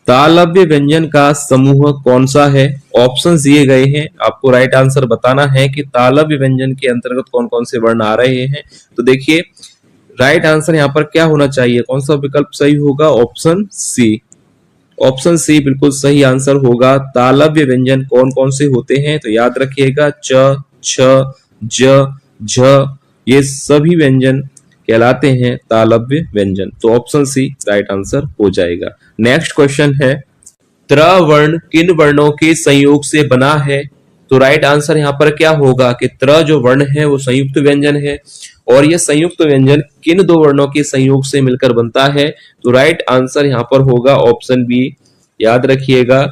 तालव्य व्यंजन का समूह कौन सा है? ऑप्शन दिए गए हैं, आपको राइट आंसर बताना है कि तालव्य व्यंजन के अंतर्गत कौन कौन से वर्ण आ रहे हैं। तो देखिए राइट आंसर यहाँ पर क्या होना चाहिए, कौन सा विकल्प सही होगा? ऑप्शन सी। ऑप्शन सी बिल्कुल सही आंसर होगा। तालव्य व्यंजन कौन कौन से होते हैं? तो याद रखिएगा च, छ, ज, झ, ये सभी व्यंजन कहलाते हैं तालव्य व्यंजन। तो ऑप्शन सी राइट आंसर हो जाएगा। नेक्स्ट क्वेश्चन है, त्र वर्ण किन वर्णों के संयोग से बना है? तो राइट आंसर यहाँ पर क्या होगा कि त्र जो वर्ण है वो संयुक्त व्यंजन है, और यह संयुक्त व्यंजन किन दो वर्णों के संयोग से मिलकर बनता है? तो राइट आंसर यहाँ पर होगा ऑप्शन बी। याद रखिएगा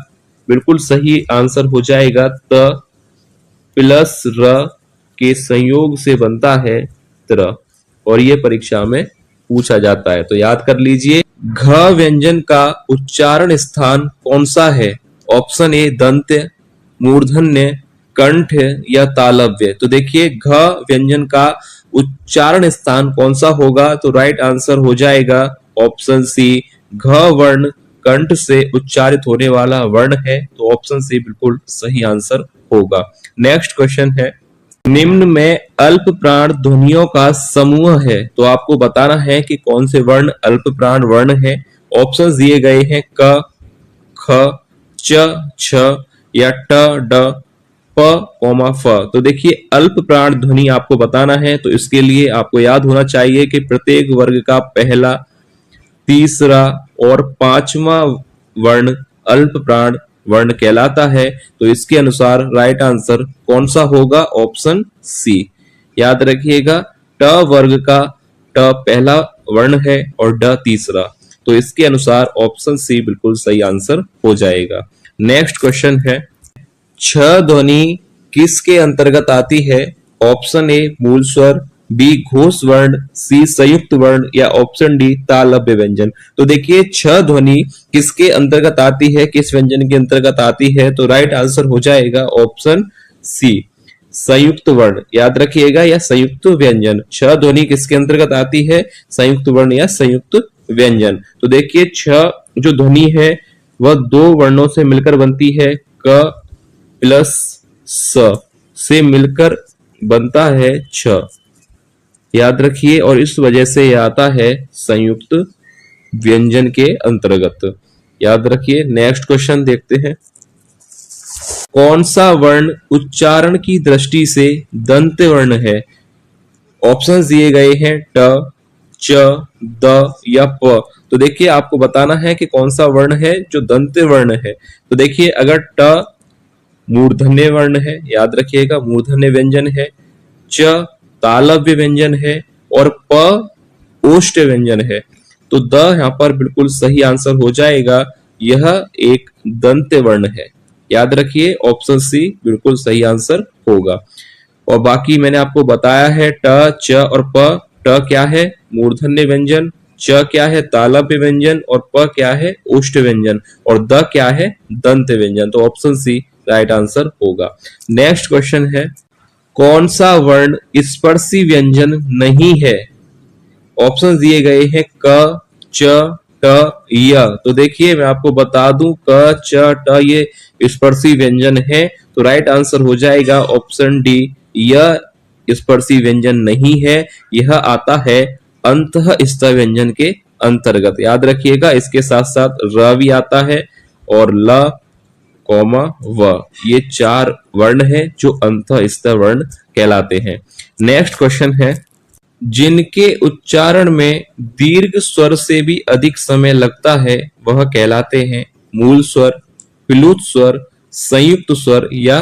बिल्कुल सही आंसर हो जाएगा, त प्लस र के संयोग से बनता है त्र, और ये परीक्षा में पूछा जाता है। तो याद कर लीजिए, घ व्यंजन का उच्चारण स्थान कौन सा है? ऑप्शन ए दंत्य, मूर्धन्य, कंठ या तालव्य। तो देखिए घ व्यंजन का उच्चारण स्थान कौन सा होगा? तो राइट आंसर हो जाएगा ऑप्शन सी। घ वर्ण कंठ से उच्चारित होने वाला वर्ण है, तो ऑप्शन सी बिल्कुल सही आंसर होगा। नेक्स्ट क्वेश्चन है, निम्न में अल्प प्राण ध्वनियों का समूह है, तो आपको बताना है कि कौन से वर्ण अल्प प्राण वर्ण है। ऑप्शंस दिए गए हैं क, ख, च, छ या ट, ड, प, फ। तो देखिए अल्प प्राण ध्वनि आपको बताना है, तो इसके लिए आपको याद होना चाहिए कि प्रत्येक वर्ग का पहला, तीसरा और पांचवा वर्ण अल्प प्राण वर्ण कहलाता है। तो इसके अनुसार राइट आंसर कौन सा होगा? Option C. याद रखिएगा ट वर्ग का ट पहला वर्ण है और ड तीसरा, तो इसके अनुसार ऑप्शन सी बिल्कुल सही आंसर हो जाएगा। नेक्स्ट क्वेश्चन है, छ ध्वनि किसके अंतर्गत आती है? ऑप्शन ए मूल स्वर, बी घोष वर्ण, सी संयुक्त वर्ण या ऑप्शन डी तालव्य व्यंजन। तो देखिए छ ध्वनि किसके अंतर्गत आती है, किस व्यंजन के अंतर्गत आती है? तो राइट आंसर हो जाएगा ऑप्शन सी संयुक्त वर्ण। याद रखिएगा या संयुक्त व्यंजन। छ ध्वनि किसके अंतर्गत आती है? संयुक्त वर्ण या संयुक्त व्यंजन। तो देखिए छ जो ध्वनि है वह दो वर्णों से मिलकर बनती है, क प्लस स से मिलकर बनता है छ। याद रखिए, और इस वजह से यह आता है संयुक्त व्यंजन के अंतर्गत। याद रखिए। नेक्स्ट क्वेश्चन देखते हैं, कौन सा वर्ण उच्चारण की दृष्टि से दंत वर्ण है? ऑप्शंस दिए गए हैं ट, च, द या प। तो देखिए आपको बताना है कि कौन सा वर्ण है जो दंत वर्ण है। तो देखिए अगर ट मूर्धन्य वर्ण है, याद रखिएगा मूर्धन्य व्यंजन है, च तालव्य व्यंजन है और प ओष्ठ व्यंजन है, तो द यहाँ पर बिल्कुल सही आंसर हो जाएगा। यह एक दंत वर्ण है। याद रखिए ऑप्शन सी बिल्कुल सही आंसर होगा। और बाकी मैंने आपको बताया है ट, च और प। ट क्या है? मूर्धन्य व्यंजन, च क्या है? तालव्य व्यंजन और प क्या है? ओष्ठ व्यंजन, और द क्या है? दंत व्यंजन। तो ऑप्शन सी राइट आंसर होगा। नेक्स्ट क्वेश्चन है, कौन सा वर्ण स्पर्शी व्यंजन नहीं है? ऑप्शन दिए गए हैं क, च, ट, य। तो देखिए मैं आपको बता दूं क, च, ट ये स्पर्शी व्यंजन है, तो राइट आंसर हो जाएगा ऑप्शन डी। यह स्पर्शी व्यंजन नहीं है, यह आता है अंतःस्थ व्यंजन के अंतर्गत। याद रखिएगा इसके साथ साथ र भी आता है और ल, व, ये चार वर्ण है जो अंतःस्थ वर्ण कहलाते हैं। नेक्स्ट क्वेश्चन है, जिनके उच्चारण में दीर्घ स्वर से भी अधिक समय लगता है वह कहलाते हैं मूल स्वर, प्लुत स्वर, संयुक्त स्वर या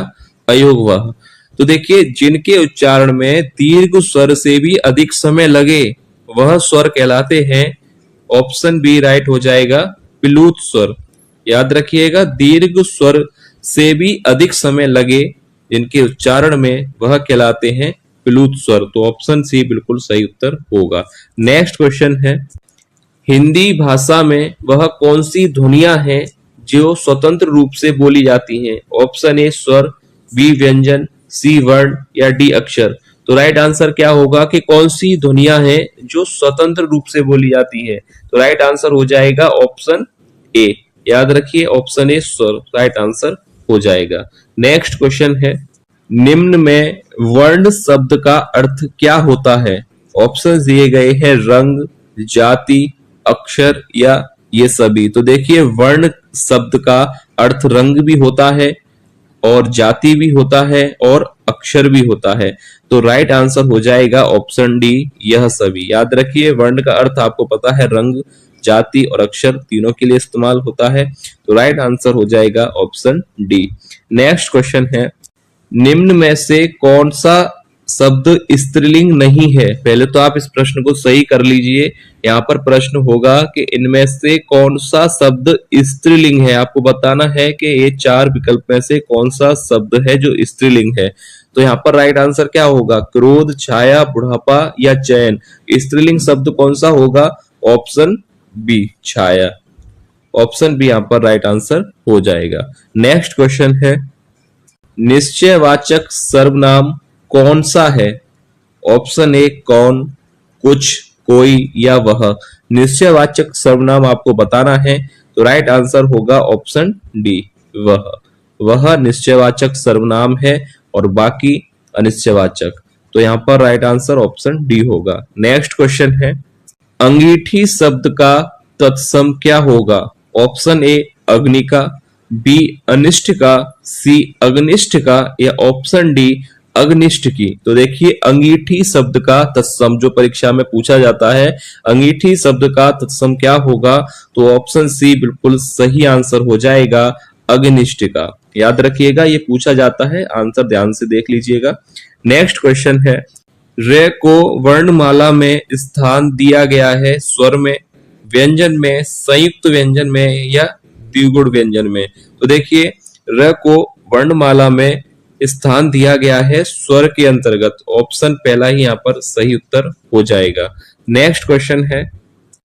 अयोगवह। तो देखिए जिनके उच्चारण में दीर्घ स्वर से भी अधिक समय लगे वह स्वर कहलाते हैं, ऑप्शन बी राइट हो जाएगा, प्लुत स्वर। याद रखिएगा दीर्घ स्वर से भी अधिक समय लगे जिनके उच्चारण में वह कहलाते हैं प्लुत स्वर। तो ऑप्शन सी बिल्कुल सही उत्तर होगा। नेक्स्ट क्वेश्चन है, हिंदी भाषा में वह कौन सी ध्वनियां हैं जो स्वतंत्र रूप से बोली जाती हैं? ऑप्शन ए स्वर, बी व्यंजन, सी वर्ण या डी अक्षर। तो राइट आंसर क्या होगा कि कौन सी ध्वनियां हैं जो स्वतंत्र रूप से बोली जाती है? तो राइट आंसर हो जाएगा ऑप्शन ए याद रखिए ऑप्शन ए स्वर राइट आंसर हो जाएगा। नेक्स्ट क्वेश्चन है, निम्न में वर्ण शब्द का अर्थ क्या होता है? ऑप्शन दिए गए हैं रंग, जाति, अक्षर या ये सभी। तो देखिए वर्ण शब्द का अर्थ रंग भी होता है और जाति भी होता है और अक्षर भी होता है। तो राइट आंसर हो जाएगा ऑप्शन डी यह सभी। याद रखिए वर्ण का अर्थ आपको पता है रंग, जाति और अक्षर तीनों के लिए इस्तेमाल होता है। तो राइट आंसर हो जाएगा ऑप्शन डी। नेक्स्ट क्वेश्चन है, निम्न में से कौन सा शब्द स्त्रीलिंग नहीं है? पहले तो आप इस प्रश्न को सही कर लीजिए। यहाँ पर प्रश्न होगा कि इनमें से कौन सा शब्द स्त्रीलिंग है। आपको बताना है कि ये चार विकल्प में से कौन सा शब्द है जो स्त्रीलिंग है। तो यहाँ पर राइट आंसर क्या होगा? क्रोध, छाया, बुढ़ापा या चयन। स्त्रीलिंग शब्द कौन सा होगा? ऑप्शन बी छाया। ऑप्शन बी यहाँ पर राइट आंसर हो जाएगा। नेक्स्ट क्वेश्चन है, निश्चयवाचक सर्वनाम कौन सा है? ऑप्शन ए कौन, कुछ, कोई या वह। निश्चयवाचक सर्वनाम आपको बताना है। तो राइट आंसर होगा ऑप्शन डी वह। वह निश्चयवाचक सर्वनाम है और बाकी अनिश्चयवाचक। तो यहाँ पर राइट आंसर ऑप्शन डी होगा। नेक्स्ट क्वेश्चन है, अंगीठी शब्द का तत्सम क्या होगा? ऑप्शन ए अग्नि का, बी अनिष्ट का, सी अग्निष्ठ का या ऑप्शन डी अग्निष्ठ की। तो देखिए अंगीठी शब्द का तत्सम जो परीक्षा में पूछा जाता है, अंगीठी शब्द का तत्सम क्या होगा? तो ऑप्शन सी बिल्कुल सही आंसर हो जाएगा अग्निष्ठ का। याद रखिएगा ये पूछा जाता है, आंसर ध्यान से देख लीजिएगा। नेक्स्ट क्वेश्चन है, रे को वर्णमाला में स्थान दिया गया है स्वर में, व्यंजन में, संयुक्त व्यंजन में या द्विगुण व्यंजन में। तो देखिए र को वर्णमाला में स्थान दिया गया है स्वर के अंतर्गत। ऑप्शन पहला ही यहाँ पर सही उत्तर हो जाएगा। नेक्स्ट क्वेश्चन है,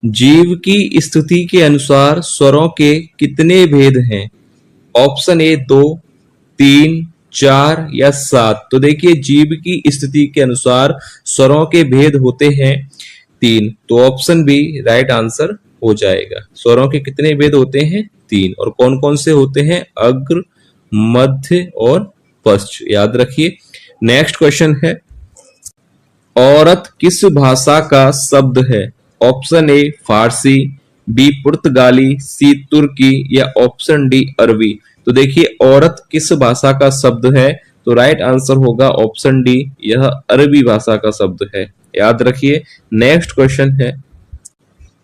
जीव की स्थिति के अनुसार स्वरों के कितने भेद हैं? ऑप्शन ए 2, 3, 4 या 7। तो देखिए जीव की स्थिति के अनुसार स्वरों के भेद होते हैं 3। तो ऑप्शन बी राइट आंसर हो जाएगा। स्वरों के कितने भेद होते हैं? 3। और कौन कौन से होते हैं? अग्र, मध्य और पश्च। याद रखिए। नेक्स्ट क्वेश्चन है, औरत किस भाषा का शब्द है? ऑप्शन ए फारसी, बी पुर्तगाली, सी तुर्की या ऑप्शन डी अरबी। तो देखिए औरत किस भाषा का शब्द है? तो राइट आंसर होगा ऑप्शन डी यह अरबी भाषा का शब्द है। याद रखिए। नेक्स्ट क्वेश्चन है,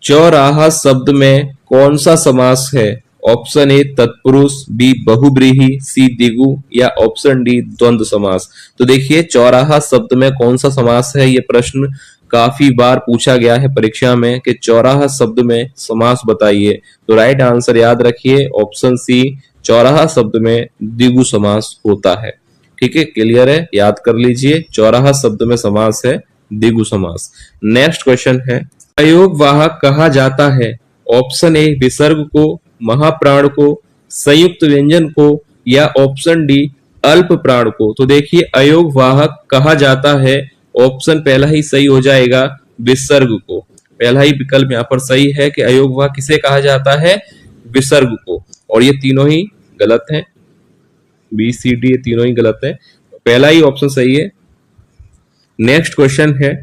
चौराहा शब्द में कौन सा समास है? ऑप्शन ए तत्पुरुष, बी बहुब्रीहि, सी द्विगु या ऑप्शन डी द्वंद्व समास। तो देखिए चौराहा शब्द में कौन सा समास है? ये प्रश्न काफी बार पूछा गया है परीक्षा में कि चौराहा शब्द में समास बताइए। तो राइट आंसर याद रखिए ऑप्शन सी चौराहा शब्द में द्विगु समास होता है। ठीक है, क्लियर है? याद कर लीजिए चौराहा शब्द में समास है द्विगु समास। नेक्स्ट क्वेश्चन है, अयोगवाहक कहा जाता है? ऑप्शन ए विसर्ग को, महाप्राण को, संयुक्त व्यंजन को या ऑप्शन डी अल्प प्राण को। तो देखिए अयोगवाहक कहा जाता है, ऑप्शन पहला ही सही हो जाएगा विसर्ग को। पहला ही विकल्प यहाँ पर सही है कि अयोगवाहक किसे कहा जाता है? विसर्ग को। और ये तीनों ही गलत हैं, बी सी डी ये तीनों ही गलत है। पहला ही ऑप्शन सही है। नेक्स्ट क्वेश्चन है,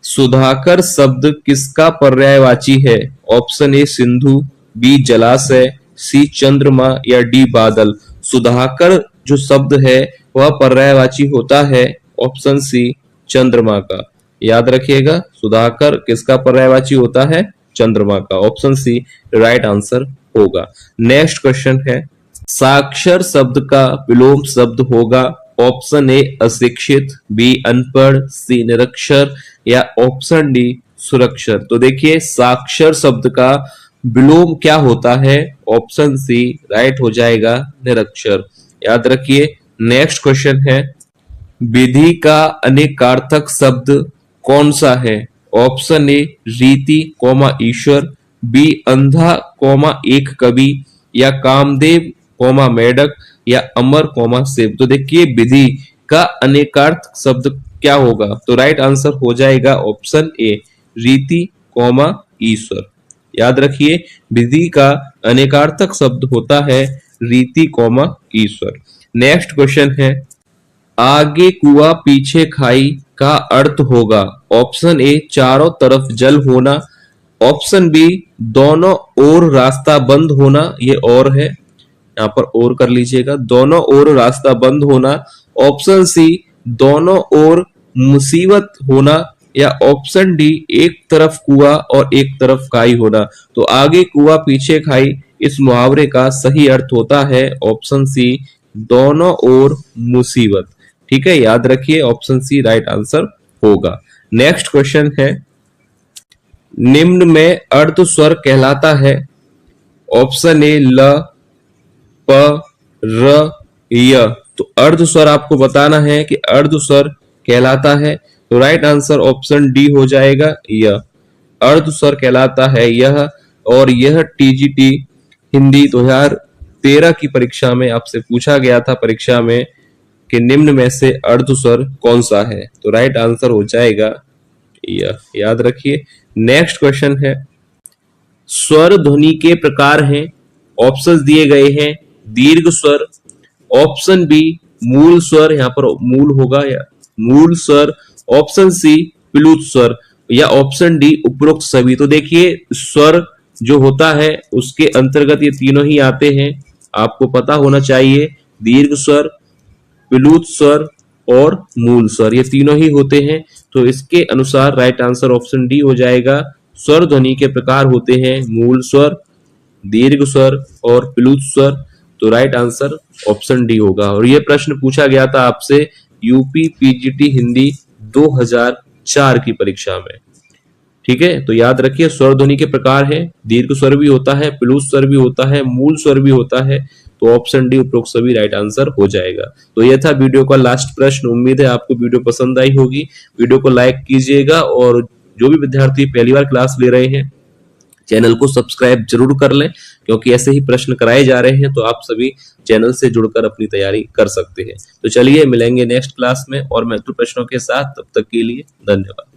सुधाकर शब्द किसका पर्यायवाची है? ऑप्शन ए सिंधु, बी जलाशय, सी चंद्रमा या डी बादल। सुधाकर जो शब्द है वह पर्यायवाची होता है ऑप्शन सी चंद्रमा का। याद रखिएगा सुधाकर किसका पर्यायवाची होता है? चंद्रमा का। ऑप्शन सी राइट आंसर होगा। नेक्स्ट क्वेश्चन है, साक्षर शब्द का विलोम शब्द होगा? ऑप्शन ए अशिक्षित, बी अनपढ़, सी निरक्षर या ऑप्शन डी सुरक्षर। तो देखिए साक्षर शब्द का विलोम क्या होता है? ऑप्शन सी राइट हो जाएगा निरक्षर। याद रखिए। नेक्स्ट क्वेश्चन है, विधि का अनेकार्थक शब्द कौन सा है? ऑप्शन ए रीति कौमा ईश्वर, बी अंधा कौमा एक कवि या कामदेव कौमा मेढक या अमर कौमा शिव। तो देखिए विधि का अनेकार्थ शब्द क्या होगा? तो राइट आंसर हो जाएगा ऑप्शन ए रीति कौमा ईश्वर। याद रखिए, विधि का अनेकार्थक शब्द होता है रीति कौमा ईश्वर। नेक्स्ट क्वेश्चन है, आगे कुआ पीछे खाई का अर्थ होगा ऑप्शन ए चारों तरफ जल होना, ऑप्शन बी दोनों ओर रास्ता बंद होना, ये और है यहाँ पर और कर लीजिएगा, दोनों ओर रास्ता बंद होना, ऑप्शन सी दोनों ओर मुसीबत होना, या ऑप्शन डी एक तरफ कुआ और एक तरफ खाई होना। तो आगे कुआ पीछे खाई इस मुहावरे का सही अर्थ होता है ऑप्शन सी दोनों ओर मुसीबत। ठीक है, याद रखिए ऑप्शन सी राइट आंसर होगा। नेक्स्ट क्वेश्चन है, निम्न में अर्ध स्वर कहलाता है ऑप्शन ए ल प र य। तो अर्ध स्वर आपको बताना है कि अर्ध स्वर कहलाता है, तो राइट आंसर ऑप्शन डी हो जाएगा यह, अर्ध स्वर कहलाता है यह। और यह टीजीटी हिंदी 2013 की परीक्षा में आपसे पूछा गया था परीक्षा में कि निम्न में से अर्ध स्वर कौन सा है, तो राइट आंसर हो जाएगा यह, याद रखिए। नेक्स्ट क्वेश्चन है, स्वर ध्वनि के प्रकार हैं, ऑप्शंस दिए गए हैं दीर्घ स्वर, ऑप्शन बी मूल स्वर, यहाँ पर मूल होगा या मूल स्वर, ऑप्शन सी प्लुत स्वर, या ऑप्शन डी उपरोक्त सभी। तो देखिए स्वर जो होता है उसके अंतर्गत ये तीनों ही आते हैं, आपको पता होना चाहिए दीर्घ स्वर, प्लुत स्वर और मूल स्वर, ये तीनों ही होते हैं। तो इसके अनुसार राइट आंसर ऑप्शन डी हो जाएगा। स्वर ध्वनि के प्रकार होते हैं मूल स्वर, दीर्घ स्वर और प्लुत स्वर, तो राइट आंसर ऑप्शन डी होगा। और यह प्रश्न पूछा गया था आपसे यूपी पीजीटी हिंदी 2004 की परीक्षा में। ठीक है, तो याद रखिए स्वर ध्वनि के प्रकार है, दीर्घ स्वर भी होता है, प्लुत स्वर भी होता है, मूल स्वर भी होता है, तो ऑप्शन डी उपरोक्त सभी राइट आंसर हो जाएगा। तो यह था वीडियो का लास्ट प्रश्न। उम्मीद है आपको वीडियो पसंद आई होगी। वीडियो को लाइक कीजिएगा और जो भी विद्यार्थी पहली बार क्लास ले रहे हैं चैनल को सब्सक्राइब जरूर कर लें, क्योंकि ऐसे ही प्रश्न कराए जा रहे हैं, तो आप सभी चैनल से जुड़कर अपनी तैयारी कर सकते हैं। तो चलिए मिलेंगे नेक्स्ट क्लास में और महत्वपूर्ण प्रश्नों के साथ, तब तक के लिए धन्यवाद।